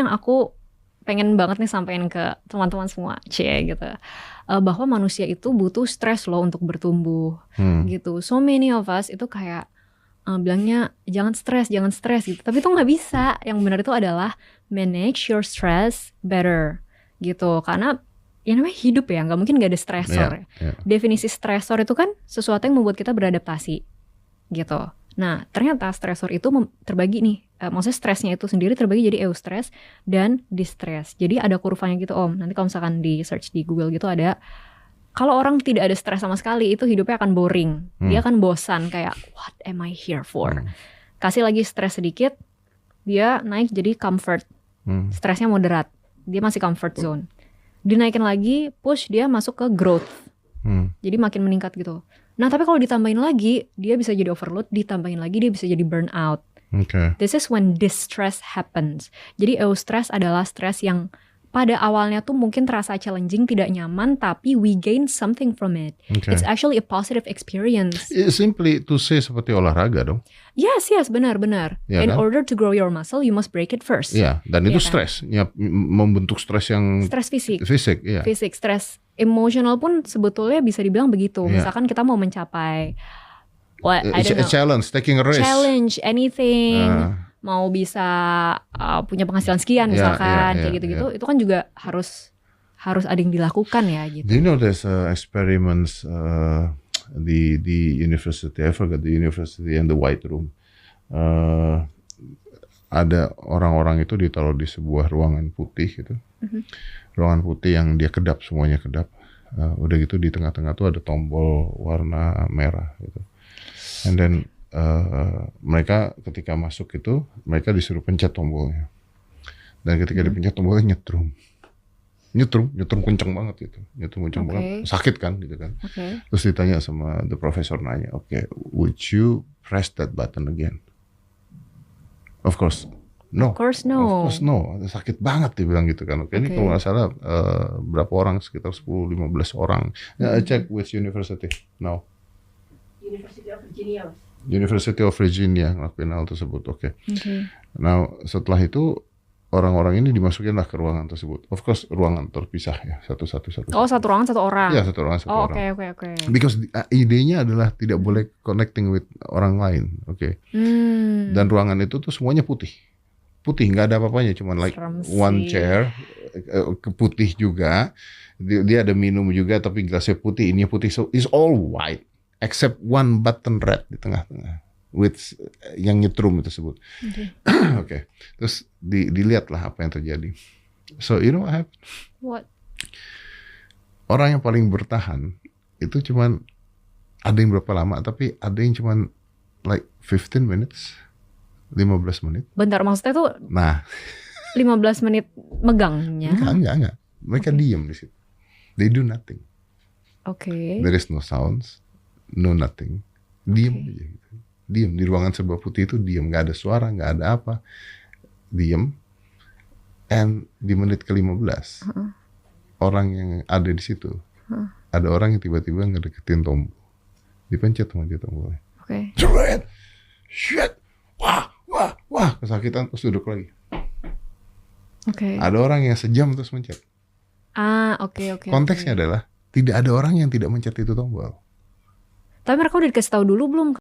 yang aku pengen banget nih sampein ke teman-teman semua, gitu. Bahwa manusia itu butuh stres loh untuk bertumbuh, gitu. So many of us itu kayak bilangnya jangan stres gitu. Tapi itu nggak bisa. Yang benar itu adalah manage your stress better, gitu. Karena ya namanya hidup ya, nggak mungkin nggak ada stresor. Definisi stresor itu kan sesuatu yang membuat kita beradaptasi, gitu. Nah, ternyata stresor itu terbagi nih, maksudnya stresnya itu sendiri terbagi jadi eustress dan distress. Jadi ada kurvanya gitu Om. Nanti kalau misalkan di search di Google gitu ada, kalau orang tidak ada stres sama sekali itu hidupnya akan boring. Dia akan bosan kayak what am I here for? Kasih lagi stres sedikit, dia naik jadi comfort. Stresnya moderat, dia masih comfort zone. Dinaikin lagi, push dia masuk ke growth. Jadi makin meningkat gitu. Nah tapi kalau ditambahin lagi, dia bisa jadi overload, ditambahin lagi dia bisa jadi burnout. This is when distress happens. Jadi eustress adalah stres yang pada awalnya tuh mungkin terasa challenging, tidak nyaman, tapi we gain something from it. It's actually a positive experience. Simply to say seperti olahraga dong. Yes, benar. Ya, In kan? order to grow your muscle, you must break it first. Iya, dan itu kan? stres, ya, membentuk stres yang stres fisik. Iya. Fisik, stres emosional pun sebetulnya bisa dibilang begitu. Misalkan kita mau mencapai challenge, taking a risk. Challenge, anything. Mau bisa punya penghasilan sekian misalkan, kayak gitu-gitu. Itu kan juga harus ada yang dilakukan ya gitu. Do you know there's experiments di university, I forgot the university and the White Room. Ada orang-orang itu ditaruh di sebuah ruangan putih gitu. Ruangan putih yang dia kedap, semuanya kedap. Udah gitu di tengah-tengah tuh ada tombol warna merah gitu. And then mereka ketika masuk itu mereka disuruh pencet tombolnya. Dan ketika dipencet tombolnya nyetrum kenceng banget gitu. Nyetrum kenceng banget. Sakit kan gitu kan. Terus ditanya sama the professor nanya, would you press that button again? Of course no. Of course no. Sakit banget dia bilang gitu kan. Ini kalau nggak salah berapa orang, sekitar 10-15 orang. Check which university now. University of Virginia ngelakuin hal tersebut. Nah setelah itu orang-orang ini dimasukinlah ke ruangan tersebut. Of course ruangan terpisah ya, satu. Oh, satu ruangan satu orang. Iya, satu ruangan satu orang. Oke. Because idenya adalah tidak boleh connecting with orang lain. Dan ruangan itu tuh semuanya putih, nggak ada apa-apanya, cuman like one chair putih juga. Dia ada minum juga, tapi gelasnya putih, ininya putih, so it's all white. Except one button red di tengah-tengah, with yang nyetrum tersebut. Terus dilihatlah apa yang terjadi. So you know what happened? What? Orang yang paling bertahan itu cuman ada yang berapa lama, tapi ada yang cuman like 15 minutes, 15 menit. Bentar, maksudnya tuh? Nah, 15 menit megangnya? Enggak. Mereka diem di situ. They do nothing. There is no sounds. No nothing, diem aja gitu. Diem di ruangan serba putih itu, diem, nggak ada suara, nggak ada apa, diem. And di menit ke-15 orang yang ada di situ, ada orang yang tiba-tiba ngedeketin tombol, dipencet sama dia tombolnya. Shit, wah, kesakitan, terus duduk lagi. Ada orang yang sejam terus mencet. Konteksnya adalah tidak ada orang yang tidak mencet itu tombol. Tapi mereka udah dikasih tahu dulu belum